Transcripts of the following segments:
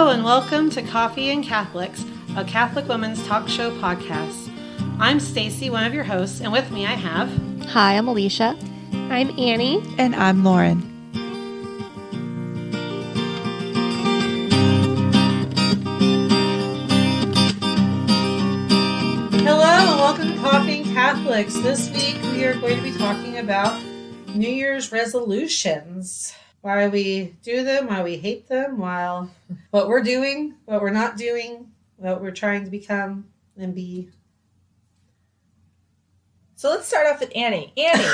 Hello and welcome to Coffee and Catholics, a Catholic women's talk show podcast. I'm Stacy, one of your hosts, and with me I have... Hi, I'm Alisha. I'm Annie. And I'm Lauren. Hello and welcome to Coffee and Catholics. This week we are going to be talking about New Year's resolutions. Why we do them, why we hate them, what we're doing, what we're not doing, what we're trying to become and be. So let's start off with Annie. Annie,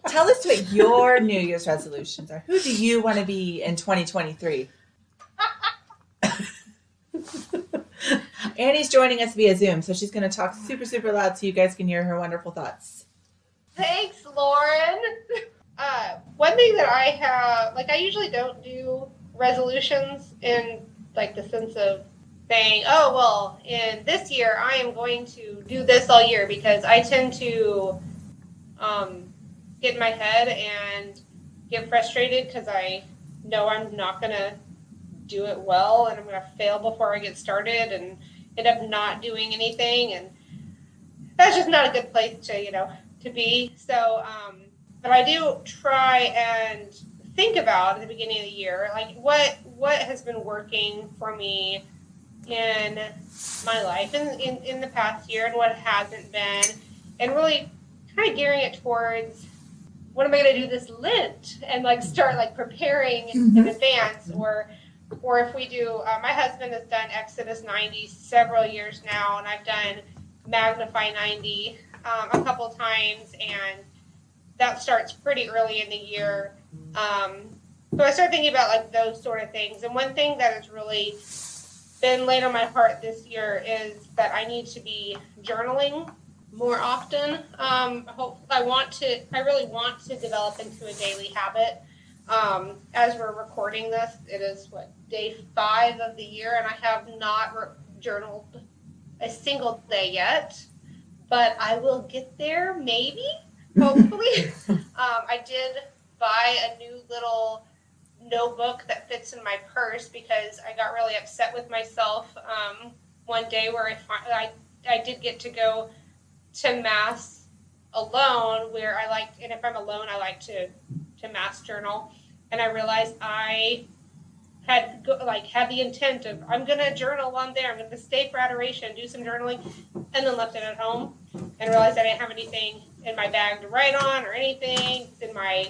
tell us what your New Year's resolutions are. Who do you want to be in 2023? Annie's joining us via Zoom, so she's going to talk super, super loud so you guys can hear her wonderful thoughts. Thanks, Lauren. One thing that I have, I usually don't do resolutions in, the sense of saying, oh, well, in this year, I am going to do this all year, because I tend to get in my head and get frustrated because I know I'm not going to do it well, and I'm going to fail before I get started and end up not doing anything, and that's just not a good place to be. So, but I do try and think about at the beginning of the year, what has been working for me in my life in the past year and what hasn't been, and really kind of gearing it towards what am I going to do this Lent, and start preparing in advance, or if we do, my husband has done Exodus 90 several years now, and I've done Magnify 90 a couple times, and that starts pretty early in the year. So I start thinking about those sort of things. And one thing that has really been laid on my heart this year is that I need to be journaling more often. I really want to develop into a daily habit. As we're recording this, it is day 5 of the year, and I have not journaled a single day yet, but I will get there, maybe. Hopefully. I did buy a new little notebook that fits in my purse because I got really upset with myself one day where I did get to go to Mass alone, where and if I'm alone, I like to Mass journal, and I realized I had the intent of, I'm going to journal on there, I'm going to stay for adoration, do some journaling, and then left it at home and realized I didn't have anything in my bag to write on or anything, in my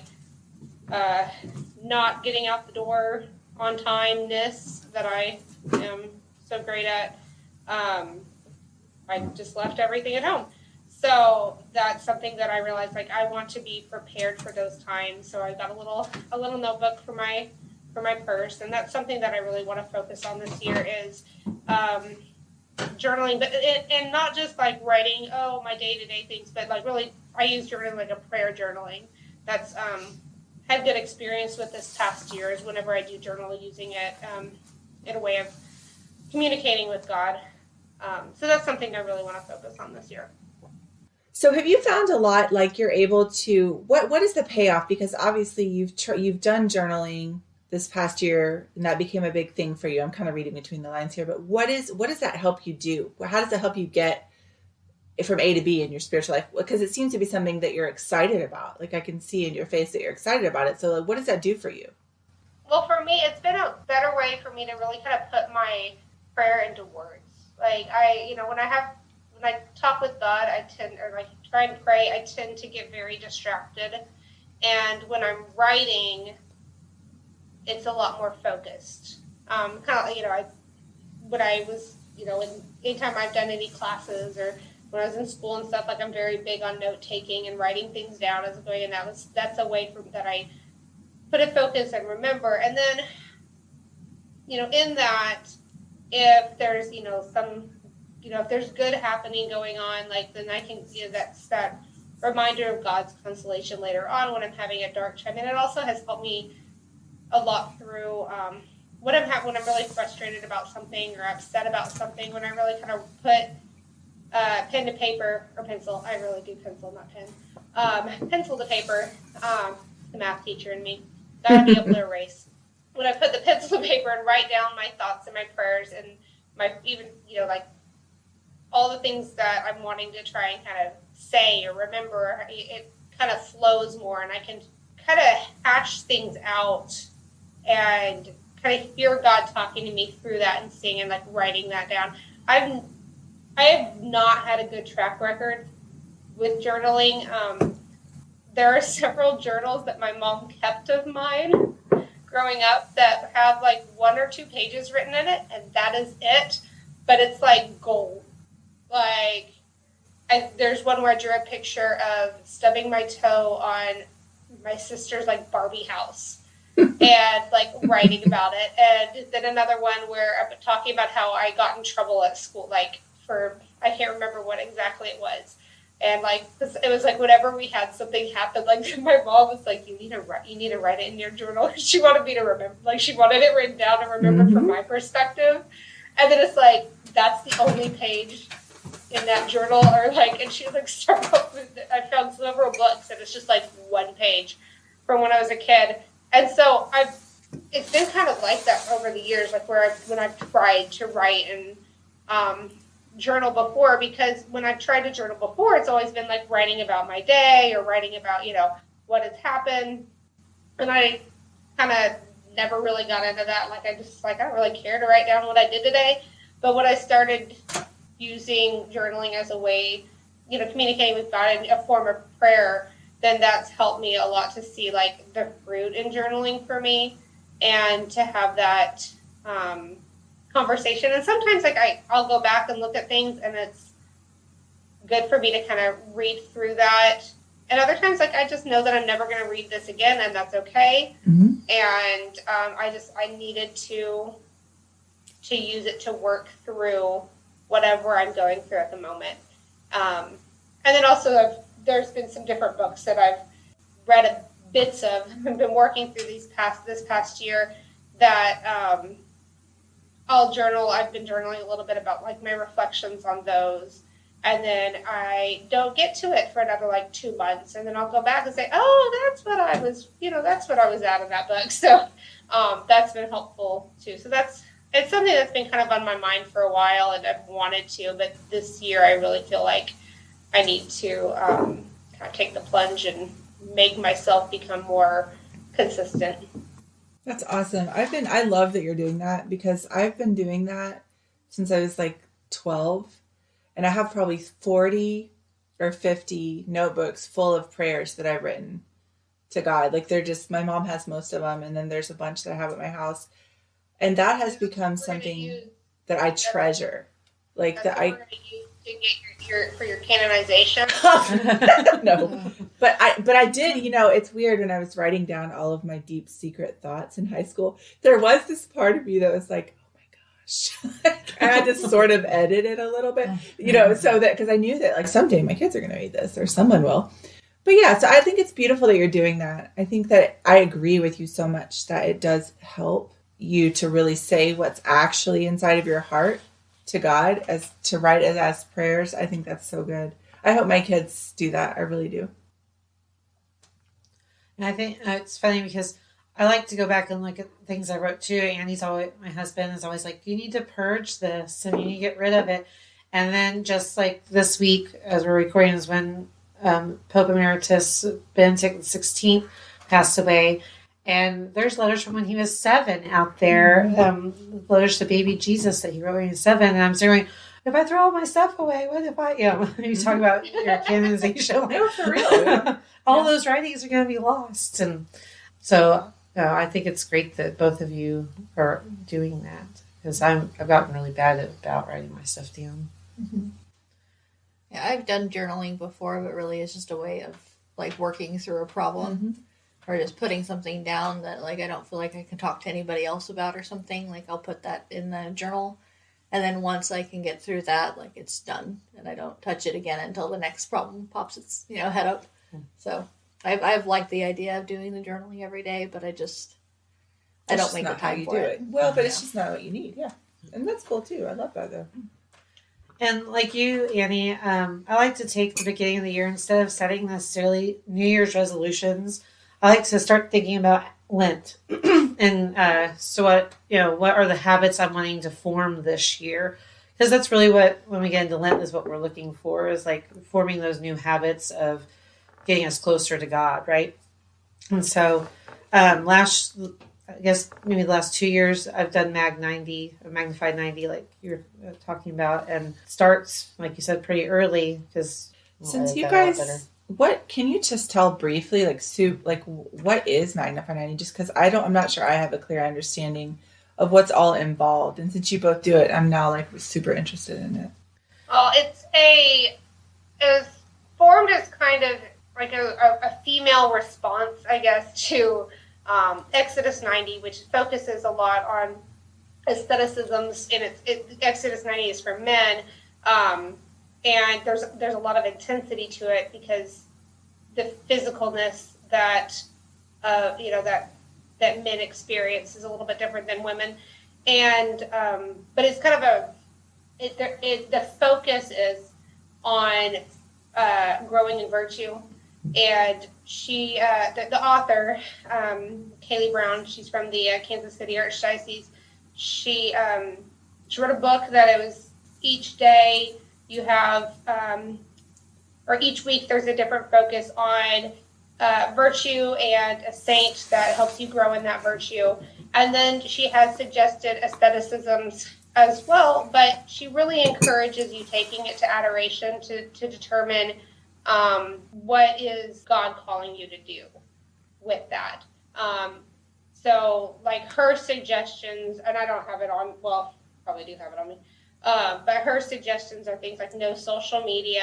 not getting out the door on time-ness that I am so great at. I just left everything at home. So that's something that I realized, I want to be prepared for those times. So I got a little notebook for my purse, and that's something that I really want to focus on this year is journaling, but and not just writing my day-to-day things, but really I use journaling a prayer journaling. That's had good experience with this past year, is whenever I do journal, using it in a way of communicating with God. So that's something I really want to focus on this year. So have you found a lot you're able to, what is the payoff? Because obviously you've done journaling this past year, and that became a big thing for you. I'm kind of reading between the lines here, but what does that help you do? How does it help you get from A to B in your spiritual life? Because it seems to be something that you're excited about. I can see in your face that you're excited about it. So what does that do for you? Well, for me, it's been a better way for me to really kind of put my prayer into words. When I talk with God, try and pray, I tend to get very distracted. And when I'm writing, it's a lot more focused. When I was, anytime I've done any classes or when I was in school and stuff, I'm very big on note taking and writing things down as I'm going, and that's a way that I put a focus and remember. And then, in that, if there's, if there's good happening going on, then I can, that's that reminder of God's consolation later on when I'm having a dark time. And it also has helped me a lot through when I'm really frustrated about something or upset about something, when I really kind of put pen to paper, or pencil. I really do pencil, not pen. Pencil to paper. The math teacher in me. Gotta be able to erase. when I put the pencil to paper and write down my thoughts and my prayers and my even, like all the things that I'm wanting to try and kind of say or remember, it kind of flows more and I can kind of hash things out and kind of hear God talking to me through that and seeing and like writing that down. I have not had a good track record with journaling. There are several journals that my mom kept of mine growing up that have like 1 or 2 pages written in it, and that is it. But it's like gold. Like, there's one where I drew a picture of stubbing my toe on my sister's like Barbie house and like writing about it. And then another one where I'm talking about how I got in trouble at school, like I can't remember what exactly it was. And like, it was like whenever we had something happen, like my mom was like, you need to write it in your journal. She wanted me to remember, like she wanted it written down and remember from my perspective. And then it's like, that's the only page in that journal, or like, and she was like, I found several books and it's just like 1 page from when I was a kid. And so it's been kind of like that over the years, like when I've tried to write and journal before, because when I've tried to journal before, it's always been like writing about my day or writing about, what has happened. And I kind of never really got into that. Like, I don't really care to write down what I did today. But when I started using journaling as a way, communicating with God in a form of prayer, then that's helped me a lot to see like the fruit in journaling for me and to have that conversation. And sometimes like I'll go back and look at things and it's good for me to kind of read through that. And other times like I just know that I'm never going to read this again and that's okay. Mm-hmm. And I needed to use it to work through whatever I'm going through at the moment. And then also there's been some different books that I've read bits of and been working through this past year that I'll journal. I've been journaling a little bit about like my reflections on those. And then I don't get to it for another like 2 months. And then I'll go back and say, oh, that's what I was at in that book. So that's been helpful too. So it's something that's been kind of on my mind for a while and I've wanted to, but this year I really feel like I need to kind of take the plunge and make myself become more consistent. That's awesome. I love that you're doing that because I've been doing that since I was like 12 and I have probably 40 or 50 notebooks full of prayers that I've written to God. Like my mom has most of them and then there's a bunch that I have at my house. And that has become something that I treasure. Like that to get for your canonization. No, but I did. It's weird when I was writing down all of my deep secret thoughts in high school. There was this part of me that was like, oh my gosh, I had to sort of edit it a little bit, so that because I knew that like someday my kids are going to read this or someone will. But yeah, so I think it's beautiful that you're doing that. I think that I agree with you so much that it does help you to really say what's actually inside of your heart to God as to write it as prayers. I think that's so good. I hope my kids do that. I really do. And I think it's funny because I like to go back and look at things I wrote too. My husband is always like, you need to purge this and you need to get rid of it. And then just like this week, as we're recording, is when Pope Emeritus Benedict XVI passed away. And there's letters from when he was 7 out there, letters to baby Jesus that he wrote when he was 7. And I'm saying, if I throw all my stuff away, what if you talk about your canonization. No, for real. All those writings are going to be lost. And so I think it's great that both of you are doing that because I've gotten really bad about writing my stuff down. Mm-hmm. Yeah, I've done journaling before, but really it's just a way of like working through a problem. Mm-hmm. Or just putting something down that, like, I don't feel like I can talk to anybody else about or something. Like, I'll put that in the journal. And then once I can get through that, like, it's done. And I don't touch it again until the next problem pops its, head up. So, I've liked the idea of doing the journaling every day, but I don't make the time for it. Well, but it's just not what you need, yeah. And that's cool, too. I love that, though. And like you, Annie, I like to take the beginning of the year, instead of setting necessarily New Year's resolutions, I like to start thinking about Lent. And so what are the habits I'm wanting to form this year? Because that's really what, when we get into Lent, is what we're looking for, is like forming those new habits of getting us closer to God, right? And so I guess maybe the last 2 years, I've done Magnify 90, like you're talking about, and starts, like you said, pretty early. Because since you guys, what can you just tell briefly, like what is Magnify 90? Just because I'm not sure I have a clear understanding of what's all involved. And since you both do it, I'm now like super interested in it. Well, it's formed as kind of like a female response, I guess, to Exodus 90, which focuses a lot on aestheticisms, and Exodus 90 is for men, and there's a lot of intensity to it because the physicalness that that men experience is a little bit different than women, and but it's kind of the focus is on growing in virtue. And she, the author, Kaylee Brown, she's from the Kansas City Archdiocese. She wrote a book that it was each day you have, or each week there's a different focus on virtue and a saint that helps you grow in that virtue. And then she has suggested aestheticisms as well, but she really encourages you taking it to adoration to determine what is God calling you to do with that. So like her suggestions, and I don't have it on, well, probably do have it on me, but her suggestions are things like no social media,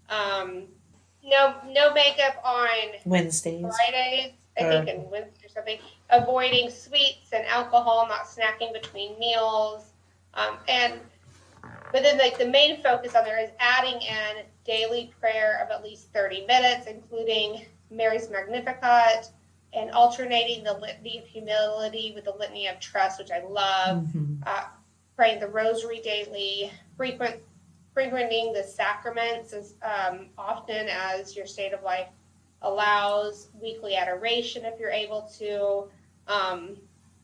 no makeup on Wednesdays, Fridays, I think, and Wednesdays or something, avoiding sweets and alcohol, not snacking between meals, but then like the main focus on there is adding in daily prayer of at least 30 minutes, including Mary's Magnificat, and alternating the litany of humility with the litany of trust, which I love. Praying the rosary daily, frequenting the sacraments as often as your state of life allows, weekly adoration if you're able to,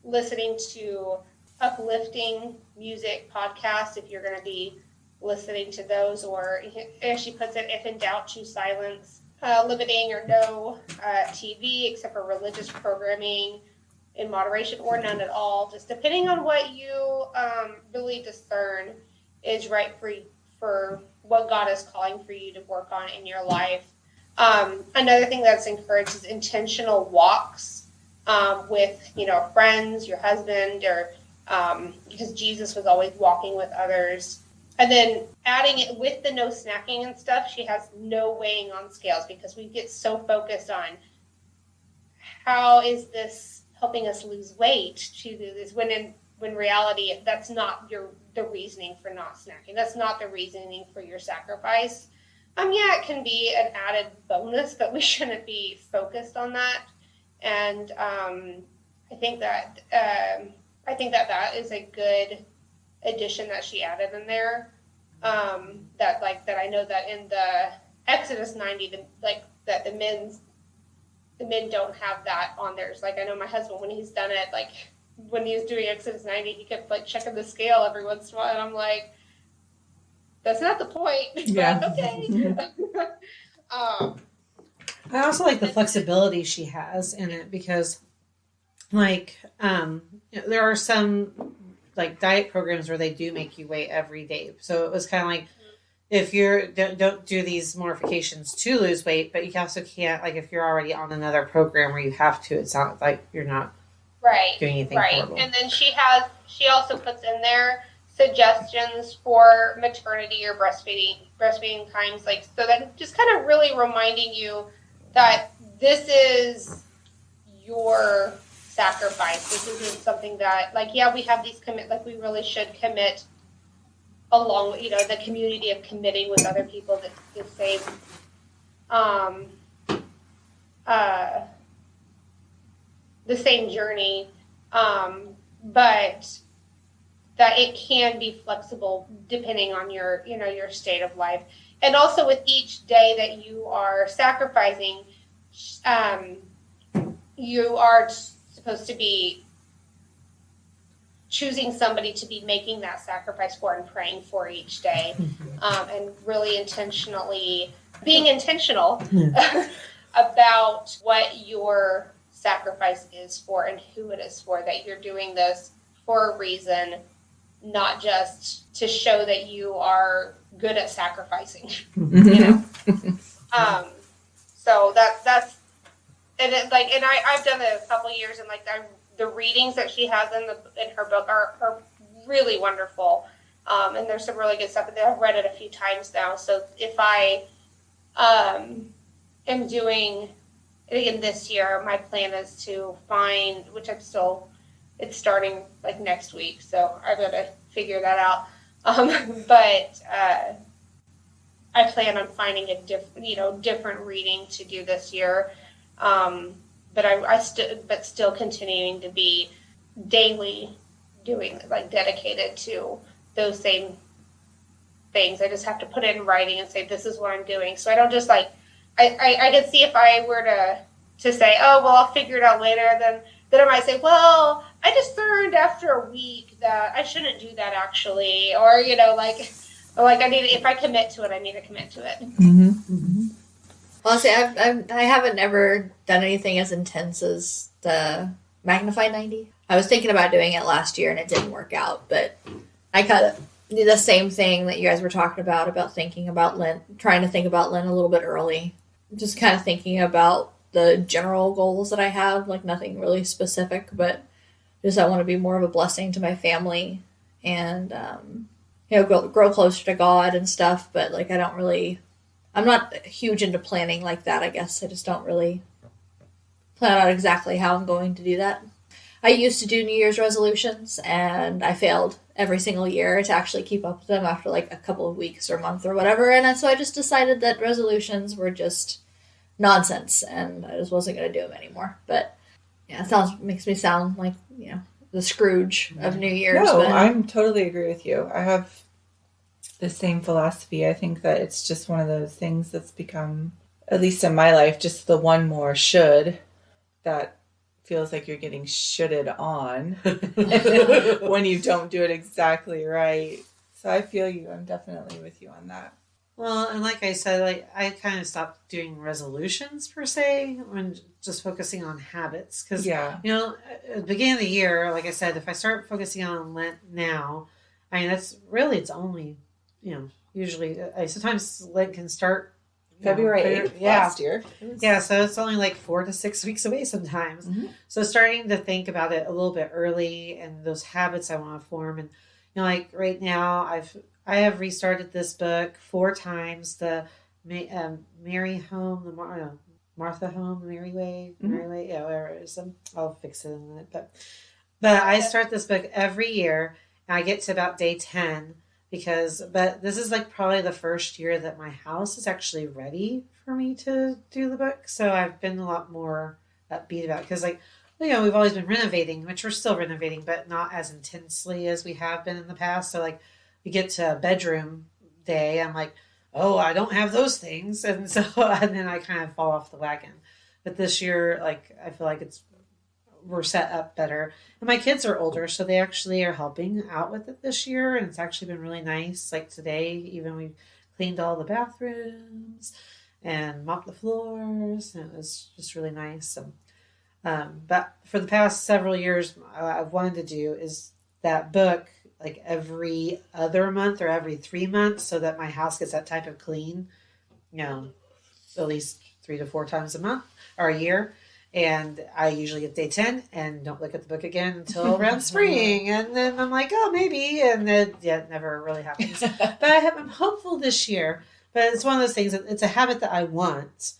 listening to uplifting music podcasts if you're going to be listening to those, or as she puts it, if in doubt, choose silence. Limiting or no TV except for religious programming in moderation, or none at all, just depending on what you really discern is right for what God is calling for you to work on in your life. Another thing that's encouraged is intentional walks with friends, your husband, or because Jesus was always walking with others. And then adding it with the no snacking and stuff, she has no weighing on scales, because we get so focused on how is this helping us lose weight to do this, when in reality that's not the reasoning for not snacking. That's not the reasoning for your sacrifice. Yeah, it can be an added bonus, but we shouldn't be focused on that. And I think that that is a good addition that she added in there. That I know that in the Exodus 90, that the men don't have that on theirs. Like, I know my husband, when he's done it, like when he was doing Exodus 90, he kept like checking the scale every once in a while, and I'm like, that's not the point. Yeah. But okay. I also like the flexibility she has in it, because there are some like diet programs where they do make you weigh every day. So it was kind of like, if you don't do these mortifications to lose weight, but you also can't, like if you're already on another program where you have to, it's not like you're not doing anything horrible. And then she also puts in there suggestions for maternity or breastfeeding times, like, so that just kind of really reminding you that this is your sacrifice. This isn't something that, we have these we really should commit along with, the community of committing with other people that the same the same journey, but that it can be flexible depending on your state of life. And also with each day that you are sacrificing, you are supposed to be choosing somebody to be making that sacrifice for and praying for each day, and really being intentional about what your sacrifice is for and who it is for, that you're doing this for a reason, not just to show that you are good at sacrificing, you know? So that's, and it, like, and I've done it a couple of years, and like the readings that she has in her book are really wonderful. And there's some really good stuff in there. I've read it a few times now. So if I am doing it again this year, my plan is to find, which it's starting like next week, so I've got to figure that out. But I plan on finding a different reading to do this year. But still continuing to be daily doing, like, dedicated to those same things. I just have to put it in writing and say, this is what I'm doing. So I don't just like, I could see if I were to say, oh, well, I'll figure it out later. Then I might say, well, I just learned after a week that I shouldn't do that actually. Or, like I need, if I commit to it, I need to commit to it. Mm-hmm. Mm-hmm. Honestly, I haven't ever done anything as intense as the Magnify 90. I was thinking about doing it last year and it didn't work out, but I kind of did the same thing that you guys were talking about thinking about Lent, trying to think about Lent a little bit early. Just kind of thinking about the general goals that I have, like nothing really specific, but just I want to be more of a blessing to my family and, grow closer to God and stuff, but like I'm not huge into planning like that, I guess. I just don't really plan out exactly how I'm going to do that. I used to do New Year's resolutions, and I failed every single year to actually keep up with them after like a couple of weeks or month or whatever, and so I just decided that resolutions were just nonsense, and I just wasn't going to do them anymore. But yeah, it makes me sound like, the Scrooge of New Year's. No, but I totally agree with you. I have the same philosophy. I think that it's just one of those things that's become, at least in my life, just the one more should that feels like you're getting shoulded on when you don't do it exactly right. So I feel you. I'm definitely with you on that. Well, and like I said, like I kind of stopped doing resolutions per se and just focusing on habits. Because, at the beginning of the year, like I said, if I start focusing on Lent now, I mean, it's only, usually, sometimes Lent can start February 8th last year. So it's only like 4 to 6 weeks away sometimes. Mm-hmm. So starting to think about it a little bit early and those habits I want to form. And, like right now, I have restarted this book 4 times. The Mary Home, the Martha Home, the Mary Way, whatever it is. I'll fix it in a minute. But I start this book every year, and I get to about day 10. But this is like probably the first year that my house is actually ready for me to do the book. So I've been a lot more upbeat about it. Because we've always been renovating, which we're still renovating, but not as intensely as we have been in the past. So like we get to bedroom day, I'm like, oh, I don't have those things. And then I kind of fall off the wagon. But this year, like, I feel like we're set up better. And my kids are older, so they actually are helping out with it this year. And it's actually been really nice. Like today, even we cleaned all the bathrooms and mopped the floors. And it was just really nice. But for the past several years, I've wanted to do is that book like every other month or every 3 months so that my house gets that type of clean, at least 3 to 4 times a month or a year. And I usually get day 10 and don't look at the book again until around spring. And then I'm like, oh, maybe. And then, it never really happens. But I'm hopeful this year. But it's one of those things that it's a habit that I want.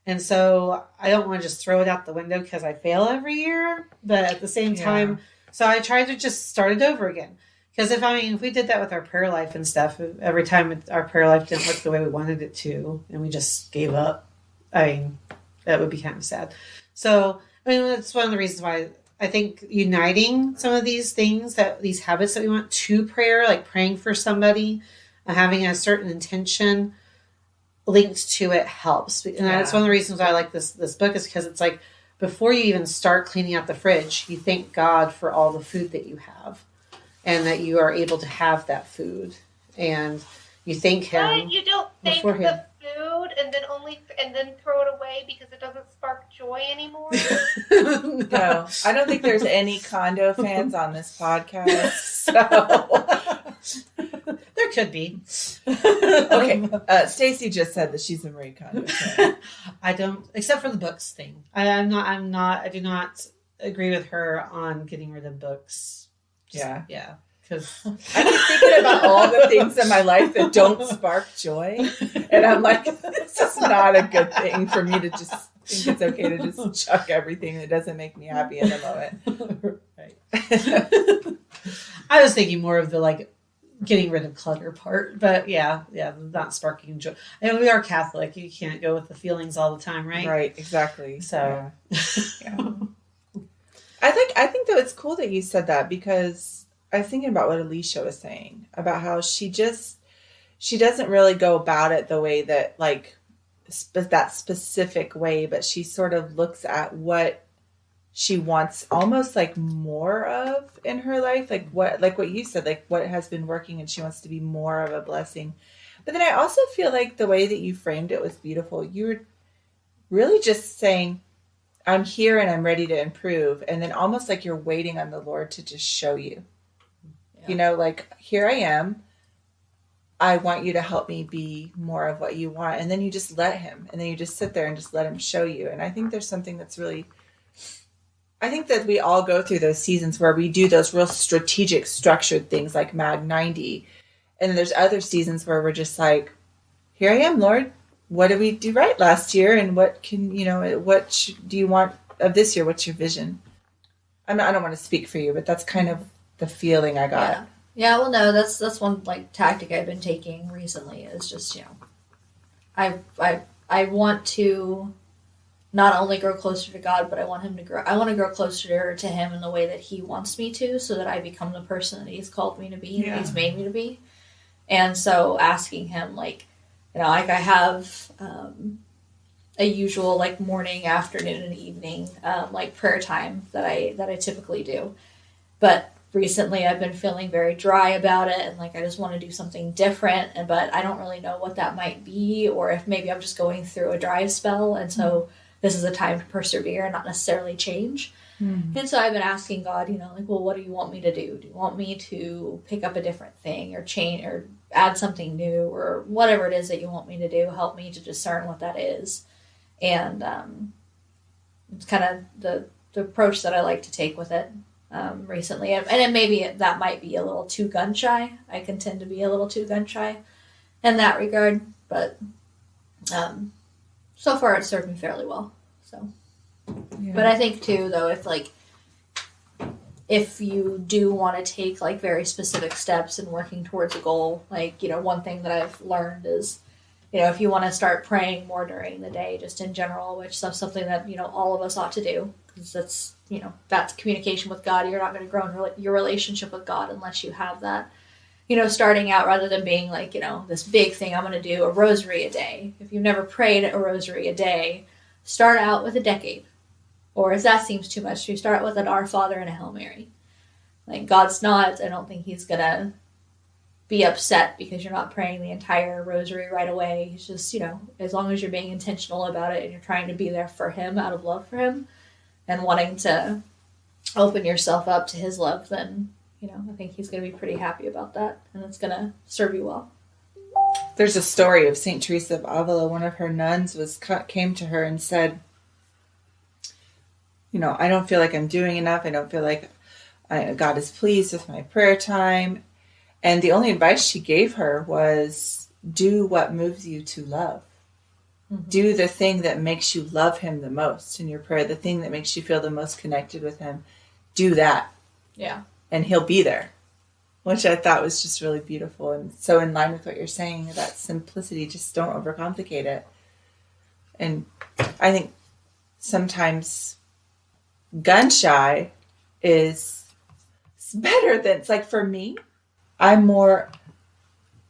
And so I don't want to just throw it out the window because I fail every year. But at the same time, so I try to just start it over again. Because if we did that with our prayer life and stuff, every time our prayer life didn't work the way we wanted it to, and we just gave up, that would be kind of sad. So, that's one of the reasons why I think uniting some of these things, these habits that we want to prayer, like praying for somebody, having a certain intention linked to it helps. And that's one of the reasons why I like this book is because it's like, before you even start cleaning out the fridge, you thank God for all the food that you have and that you are able to have that food. And you thank him. But you don't thank the food and then throw it away because it doesn't spark joy anymore. No, I don't think there's any condo fans on this podcast. So there could be. Okay, Stacy just said that she's a Marie Kondo fan. I don't, except for the books thing. I do not agree with her on getting rid of books. Yeah. Because I keep thinking about all the things in my life that don't spark joy. And I'm like, it's just not a good thing for me to just think it's okay to just chuck everything that doesn't make me happy in the moment. Right. I was thinking more of the getting rid of clutter part, but yeah, not sparking joy. And we are Catholic. You can't go with the feelings all the time, right? Right, exactly. So, yeah. I think though it's cool that you said that, because I was thinking about what Alisha was saying about how she doesn't really go about it the way that that specific way, but she sort of looks at what she wants almost more of in her life, what you said, what has been working, and she wants to be more of a blessing. But then I also feel like the way that you framed it was beautiful. You were really just saying, I'm here and I'm ready to improve, and then almost like you're waiting on the Lord to just show you. Yeah. Here I am. I want you to help me be more of what you want. And then you just let him. And then you just sit there and just let him show you. And I think there's something that's really... I think that we all go through those seasons where we do those real strategic, structured things like Mag 90. And then there's other seasons where we're just like, here I am, Lord. What did we do right last year? And what do you want of this year? What's your vision? I don't want to speak for you, but that's kind of the feeling I got. Yeah. Well, no, that's one tactic I've been taking recently is just, I want to not only grow closer to God, but I want to grow closer to him in the way that he wants me to, so that I become the person that he's called me to be, and he's made me to be. And so asking him, I have a usual morning, afternoon, and evening prayer time that I typically do. But recently I've been feeling very dry about it, and I just want to do something different, but I don't really know what that might be, or if maybe I'm just going through a dry spell, and so this is a time to persevere and not necessarily change. Mm-hmm. And so I've been asking God, well, what do you want me to do? Do you want me to pick up a different thing, or change, or add something new, or whatever it is that you want me to do? Help me to discern what that is. And it's kind of the approach that I like to take with it. Recently, and then maybe that might be a little too gun shy. I can tend to be a little too gun shy in that regard, but so far it's served me fairly well. So, but I think too, though, if you do want to take very specific steps in working towards a goal, one thing that I've learned is, if you want to start praying more during the day, just in general, which is something that all of us ought to do, because that's that's communication with God. You're not going to grow in your relationship with God unless you have that. Starting out, rather than being this big thing, I'm going to do a rosary a day. If you've never prayed a rosary a day, start out with a decade. Or if that seems too much, you start with an Our Father and a Hail Mary. God's not, I don't think he's going to be upset because you're not praying the entire rosary right away. He's just, as long as you're being intentional about it and you're trying to be there for him out of love for him, and wanting to open yourself up to his love, then, I think he's going to be pretty happy about that, and it's going to serve you well. There's a story of St. Teresa of Avila. One of her nuns came to her and said, I don't feel like I'm doing enough. I don't feel like God is pleased with my prayer time. And the only advice she gave her was, do what moves you to love. Mm-hmm. Do the thing that makes you love him the most in your prayer, the thing that makes you feel the most connected with him. Do that. Yeah. And he'll be there, which I thought was just really beautiful. And so in line with what you're saying, that simplicity, just don't overcomplicate it. And I think sometimes gun shy is better than, for me, I'm more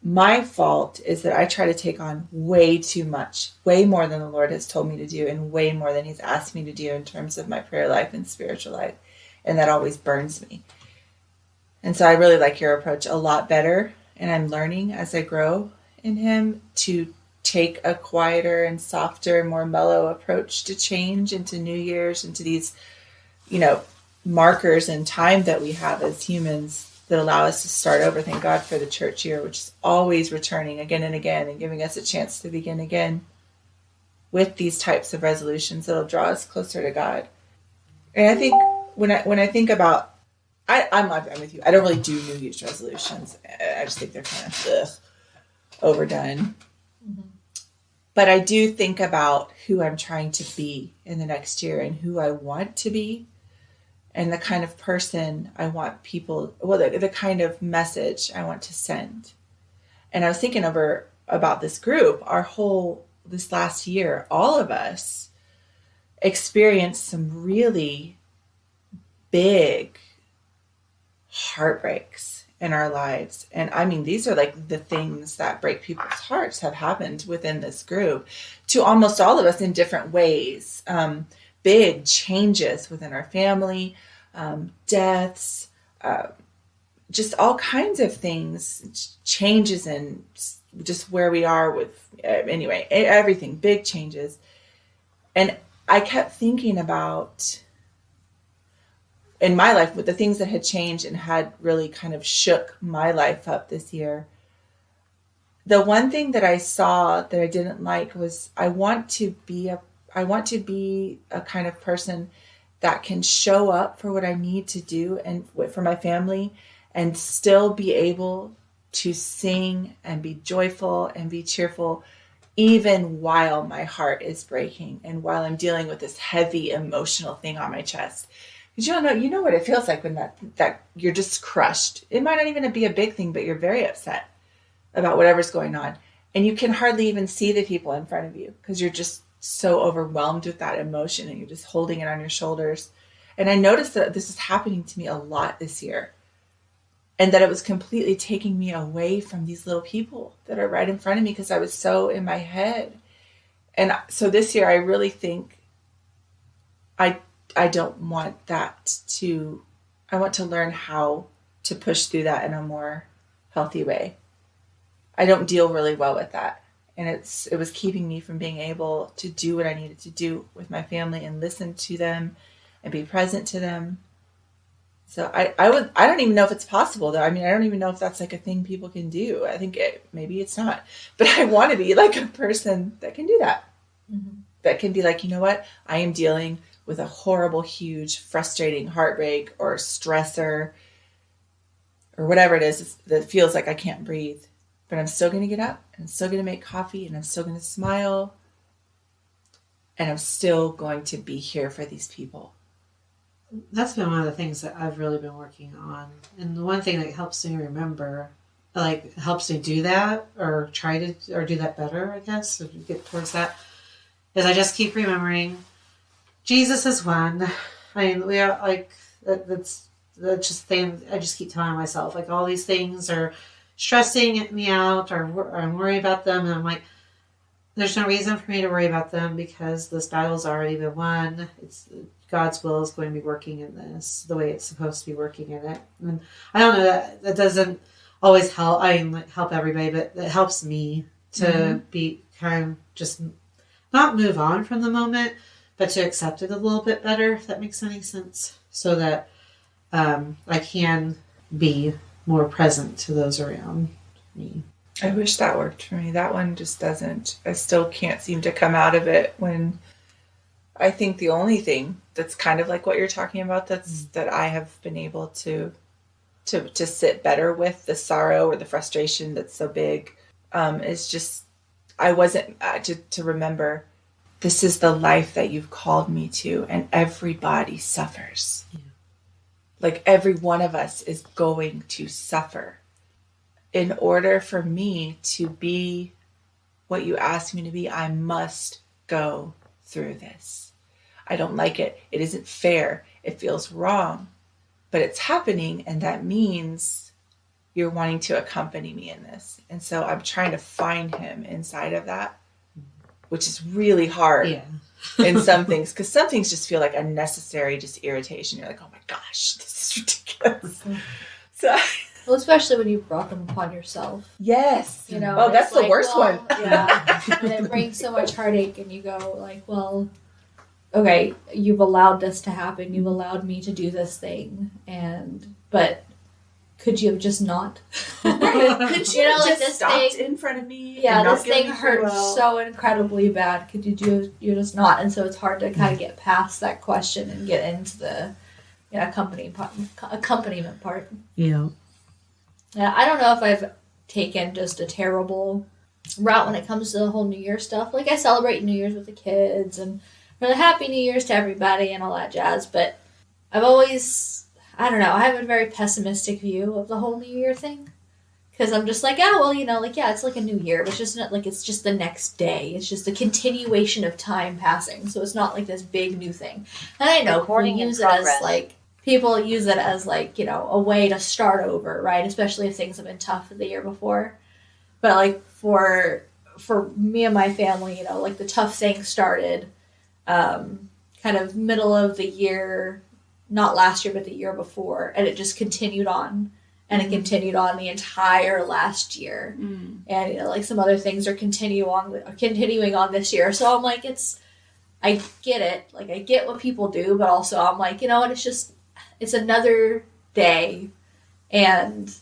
my fault is that I try to take on way too much, way more than the Lord has told me to do, and way more than he's asked me to do in terms of my prayer life and spiritual life. And that always burns me. And so I really like your approach a lot better. And I'm learning as I grow in him to take a quieter and softer, more mellow approach to change, into New Year's, into these, markers in time that we have as humans that allow us to start over. Thank God for the church year, which is always returning again and again and giving us a chance to begin again with these types of resolutions that'll draw us closer to God. And I think when I think about, I'm with you. I don't really do New Year's resolutions. I just think they're kind of overdone. Mm-hmm. But I do think about who I'm trying to be in the next year and who I want to be, and the kind of person I want people, the kind of message I want to send. And I was thinking about this group, this last year, all of us experienced some really big heartbreaks in our lives. And I mean, these are like the things that break people's hearts have happened within this group to almost all of us in different ways. Big changes within our family, deaths, just all kinds of things, changes in just where we are with, anyway, everything, big changes. And I kept thinking about, in my life, with the things that had changed and had really kind of shook my life up this year. The one thing that I saw that I didn't like was I want to be a kind of person that can show up for what I need to do and for my family, and still be able to sing and be joyful and be cheerful, even while my heart is breaking and while I'm dealing with this heavy emotional thing on my chest. Because you know what it feels like when that you're just crushed. It might not even be a big thing, but you're very upset about whatever's going on. And you can hardly even see the people in front of you because you're just so overwhelmed with that emotion and you're just holding it on your shoulders. And I noticed that this is happening to me a lot this year, and that it was completely taking me away from these little people that are right in front of me because I was so in my head. And so this year I really think I don't want that I want to learn how to push through that in a more healthy way. I don't deal really well with that. And it was keeping me from being able to do what I needed to do with my family and listen to them and be present to them. So I don't even know if it's possible though. I mean, I don't even know if that's like a thing people can do. I think maybe it's not, but I want to be like a person that can do that. Mm-hmm. That can be like, you know what? I am dealing with a horrible, huge, frustrating heartbreak or stressor or whatever it is that feels like I can't breathe. But I'm still going to get up, and I'm still going to make coffee, and I'm still going to smile, and I'm still going to be here for these people. That's been one of the things that I've really been working on. And the one thing that helps me remember, like helps me do that or do that better, I guess, if you get towards that, is I just keep remembering Jesus is one. I mean, we are like, that's just thing I just keep telling myself, like all these things are stressing me out or I'm worried about them. And I'm like, there's no reason for me to worry about them because this battle's already been won. It's God's will is going to be working in this the way it's supposed to be working in it. And I don't know that doesn't always help. I mean, help everybody, but it helps me to be kind of just not move on from the moment, but to accept it a little bit better, if that makes any sense, so that I can be more present to those around me. I wish that worked for me. That one just doesn't. I still can't seem to come out of it when I think the only thing that's kind of like what you're talking about that I have been able to sit better with, the sorrow or the frustration that's so big, is just I wasn't to remember this is the life that you've called me to, and everybody suffers. Yeah. Like every one of us is going to suffer. In order for me to be what you asked me to be, I must go through this. I don't like it. It isn't fair. It feels wrong, but it's happening. And that means you're wanting to accompany me in this. And so I'm trying to find him inside of that, which is really hard in some things, because some things just feel like unnecessary, just irritation. You're like, oh my gosh, this is ridiculous. So, well, especially when you brought them upon yourself. Yes. You know, oh, that's the worst one. Yeah. And it brings so much heartache, and you go like, well, okay, you've allowed this to happen. You've allowed me to do this thing, but could you have just not? Could you have like just stopped in front of me? Yeah, this thing hurt so incredibly bad. Could you just not? And so it's hard to kind of get past that question and get into the accompaniment part. Yeah. Yeah, I don't know if I've taken just a terrible route when it comes to the whole New Year stuff. Like, I celebrate New Year's with the kids and really happy New Year's to everybody and all that jazz, but I've always, I don't know, I have a very pessimistic view of the whole New Year thing. Because I'm just like, it's like a new year, but it's just not like it's just the next day. It's just a continuation of time passing. So it's not like this big new thing. And I know people use it as a way to start over, right? Especially if things have been tough the year before. But like for me and my family, like the tough thing started kind of middle of the year, not last year, but the year before. And it just continued on. And it continued on the entire last year. Mm. And, like, some other things are continuing on this year. So I'm like, I get it. Like, I get what people do, but also I'm like, you know what, it's another day. And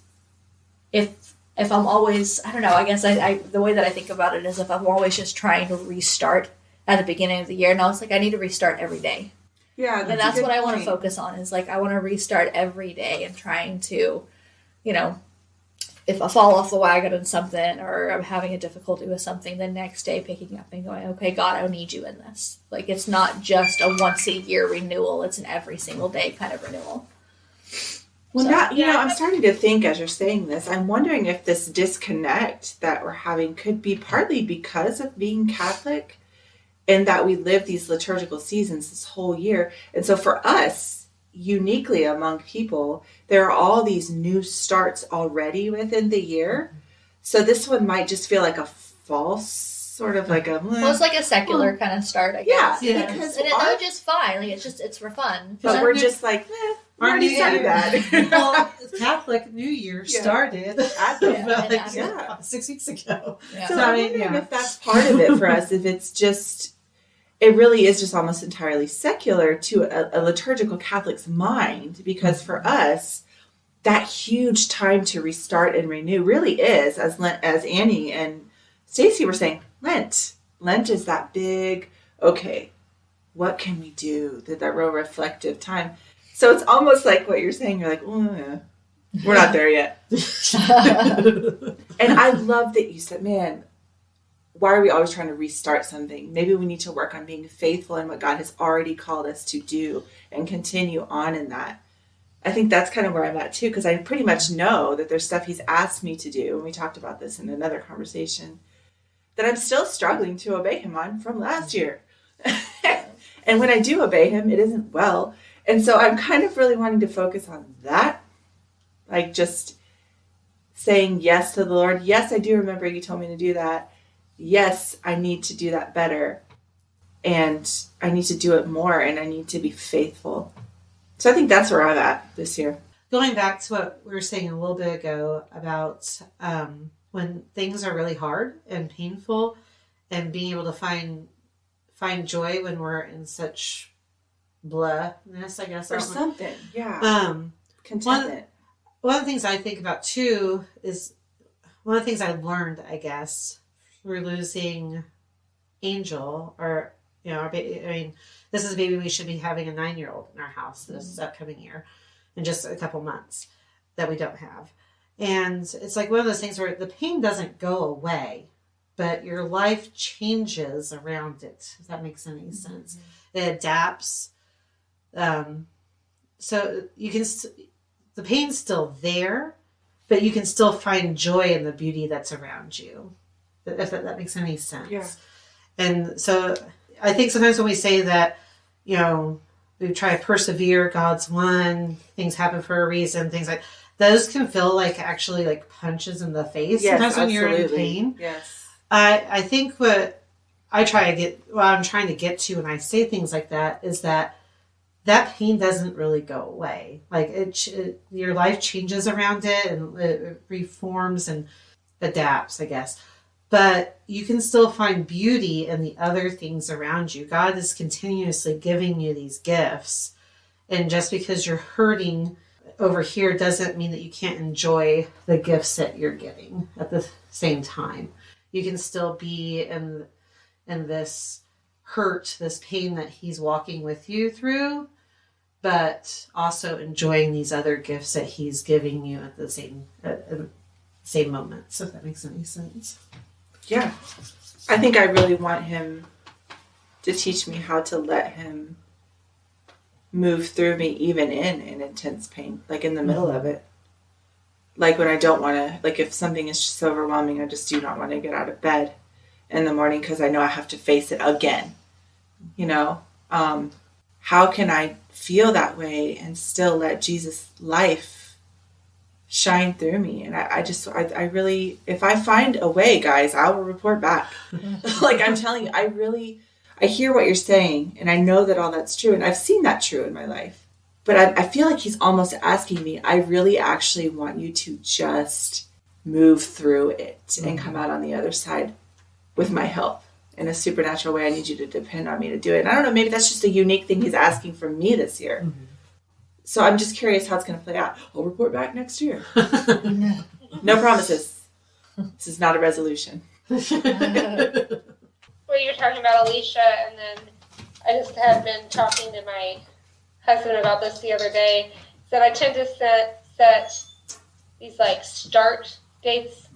if I'm always, I don't know, I guess the way that I think about it is if I'm always just trying to restart at the beginning of the year, no, it's like I need to restart every day. Yeah. And that's what I want to focus on is, like, I want to restart every day and trying to, if I fall off the wagon on something or I'm having a difficulty with something, the next day picking up and going, okay, God, I need you in this. Like, it's not just a once a year renewal. It's an every single day kind of renewal. Well, I'm starting to think as you're saying this, I'm wondering if this disconnect that we're having could be partly because of being Catholic and that we live these liturgical seasons this whole year. And so for us, uniquely among people, there are all these new starts already within the year. So this one might just feel like a false sort of like a... Well, it's like a secular kind of start, I guess. Yeah. Because it's just fine. Like, it's for fun. But we're just like, we already started that. Well, Catholic New Year started 6 weeks ago. Yeah. So I'm wondering if that's part of it for us, if it's just... It really is just almost entirely secular to a liturgical Catholic's mind, because for us, that huge time to restart and renew really is, as Annie and Stacy were saying, Lent. Lent is that big, okay, what can we do? That real reflective time. So it's almost like what you're saying. You're like, we're not there yet. And I love that you said, man, why are we always trying to restart something? Maybe we need to work on being faithful in what God has already called us to do and continue on in that. I think that's kind of where I'm at too, because I pretty much know that there's stuff he's asked me to do, and we talked about this in another conversation, that I'm still struggling to obey him on from last year. And when I do obey him, it isn't well. And so I'm kind of really wanting to focus on that, like just saying yes to the Lord. Yes, I do remember you told me to do that. Yes, I need to do that better, and I need to do it more, and I need to be faithful. So I think that's where I'm at this year. Going back to what we were saying a little bit ago about when things are really hard and painful, and being able to find joy when we're in such blahness, I guess. Or something, yeah. Contentment. One of the things I think about too is one of the things I learned, I guess, we're losing Angel, or, this is a baby we should be having a 9-year-old in our house this upcoming year in just a couple months that we don't have. And it's like one of those things where the pain doesn't go away, but your life changes around it, if that makes any sense. It adapts. So you can, the pain's still there, but you can still find joy in the beauty that's around you. If that makes any sense. Yeah. And so I think sometimes when we say that, we try to persevere, God's won, things happen for a reason, things like those can feel like actually like punches in the face sometimes when you're in pain. Yes. I think what I'm trying to get to when I say things like that is that pain doesn't really go away. Like your life changes around it and it reforms and adapts, I guess. But you can still find beauty in the other things around you. God is continuously giving you these gifts. And just because you're hurting over here doesn't mean that you can't enjoy the gifts that you're getting at the same time. You can still be in this hurt, this pain that he's walking with you through, but also enjoying these other gifts that he's giving you at the same moments, if that makes any sense. Yeah. I think I really want him to teach me how to let him move through me even in an intense pain, like in the middle of it. Like when I don't want to, like if something is just overwhelming, I just do not want to get out of bed in the morning because I know I have to face it again. You know, how can I feel that way and still let Jesus' life shine through me? And I really, if I find a way, guys, I will report back. Like I'm telling you, I hear what you're saying and I know that all that's true and I've seen that true in my life. But I feel like he's almost asking me, I really actually want you to just move through it and come out on the other side with my help in a supernatural way. I need you to depend on me to do it. And I don't know, maybe that's just a unique thing he's asking from me this year. Mm-hmm. So I'm just curious how it's going to play out. I'll report back next year. No promises. This is not a resolution. Well, you're talking about Alisha, and then I just had been talking to my husband about this the other day. That I tend to set these like start dates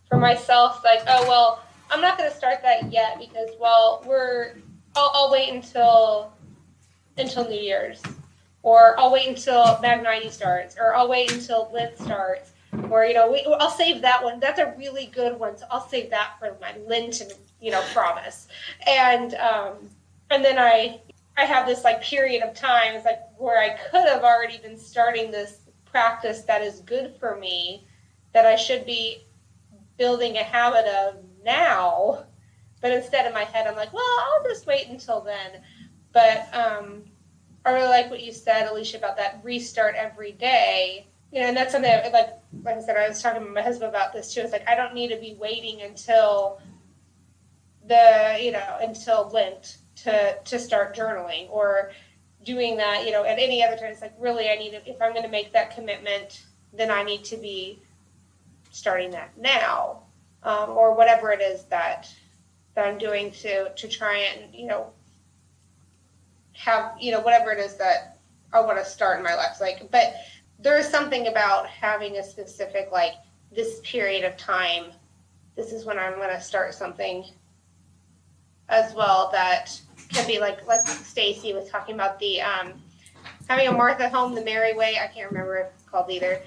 for myself. Like, oh well, I'm not going to start that yet because I'll wait until New Year's. Or I'll wait until Magnify starts, or I'll wait until Lent starts, or I'll save that one. That's a really good one, so I'll save that for my Lenten, promise. And then I have this like period of time. It's like where I could have already been starting this practice that is good for me, that I should be building a habit of now. But instead in my head, I'm like, well, I'll just wait until then. But I really like what you said, Alisha, about that restart every day. And that's something that, like I said, I was talking to my husband about this too. It's like I don't need to be waiting until until Lent to start journaling or doing that, at any other time. It's like really if I'm going to make that commitment, then I need to be starting that now, or whatever it is that I'm doing to try and, have, whatever it is that I want to start in my life. But there is something about having a specific, this period of time, this is when I'm going to start something as well, that can be like Stacy was talking about, the having a Martha home the Mary way. I can't remember if it's called either.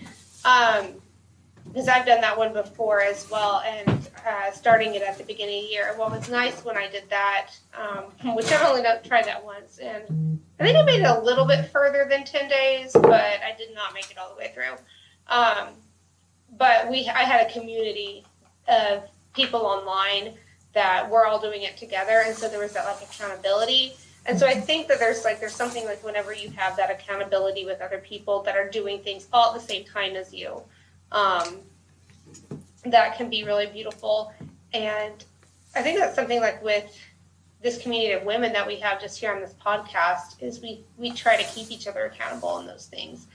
Because I've done that one before as well, and starting it at the beginning of the year. Well, it was nice when I did that, which I've only tried that once, and I think I made it a little bit further than 10 days, but I did not make it all the way through. But I had a community of people online that we're all doing it together, and so there was that accountability. And so I think that there's something whenever you have that accountability with other people that are doing things all at the same time as you, that can be really beautiful. And I think that's something with this community of women that we have just here on this podcast is we try to keep each other accountable in those things.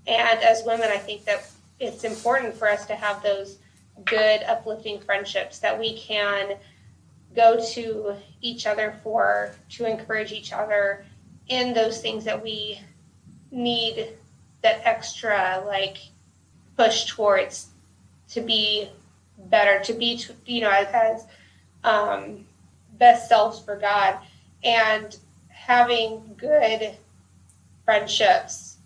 And as women, I think that it's important for us to have those good, uplifting friendships that we can go to each other to encourage each other in those things that we need that extra push towards to be better, to be as best selves for God, and having good friendships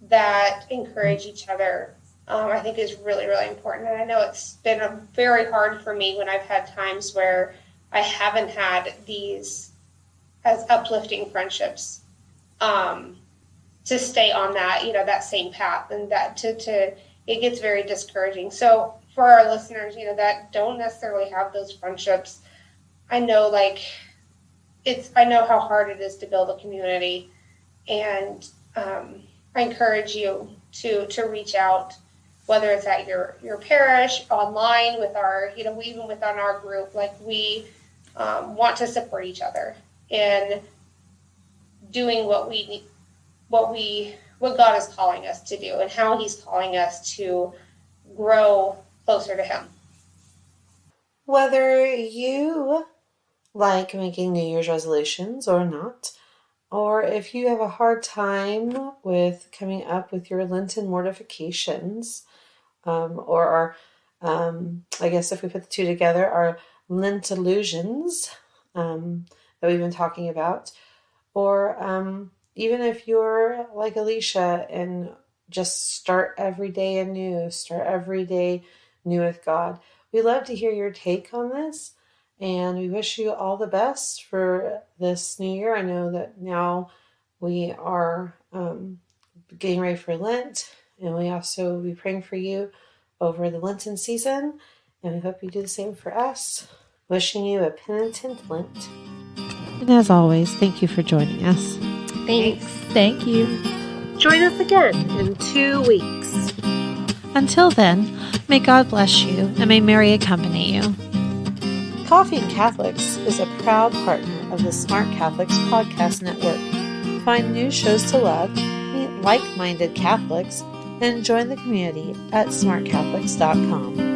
that encourage each other, I think is really, really important. And I know it's been very hard for me when I've had times where I haven't had these as uplifting friendships. stay on that, that same path, and that it gets very discouraging. So for our listeners, that don't necessarily have those friendships, I know I know how hard it is to build a community, and I encourage you to reach out, whether it's at your parish, online, with our, even within our group. We want to support each other in doing what God is calling us to do, and how He's calling us to grow closer to Him. Whether you like making New Year's resolutions or not, or if you have a hard time with coming up with your Lenten mortifications, or I guess if we put the two together, our Lentalutions that we've been talking about, or even if you're like Alisha and just start every day anew, start every day new with God. We love to hear your take on this, and we wish you all the best for this new year. I know that now we are getting ready for Lent, and we also will be praying for you over the Lenten season, and we hope you do the same for us. Wishing you a penitent Lent. And as always, thank you for joining us. Thanks. Thank you. Join us again in 2 weeks. Until then, may God bless you and may Mary accompany you. Coffee and Catholics is a proud partner of the Smart Catholics podcast network. Find new shows to love, meet like-minded Catholics, and join the community at smartcatholics.com.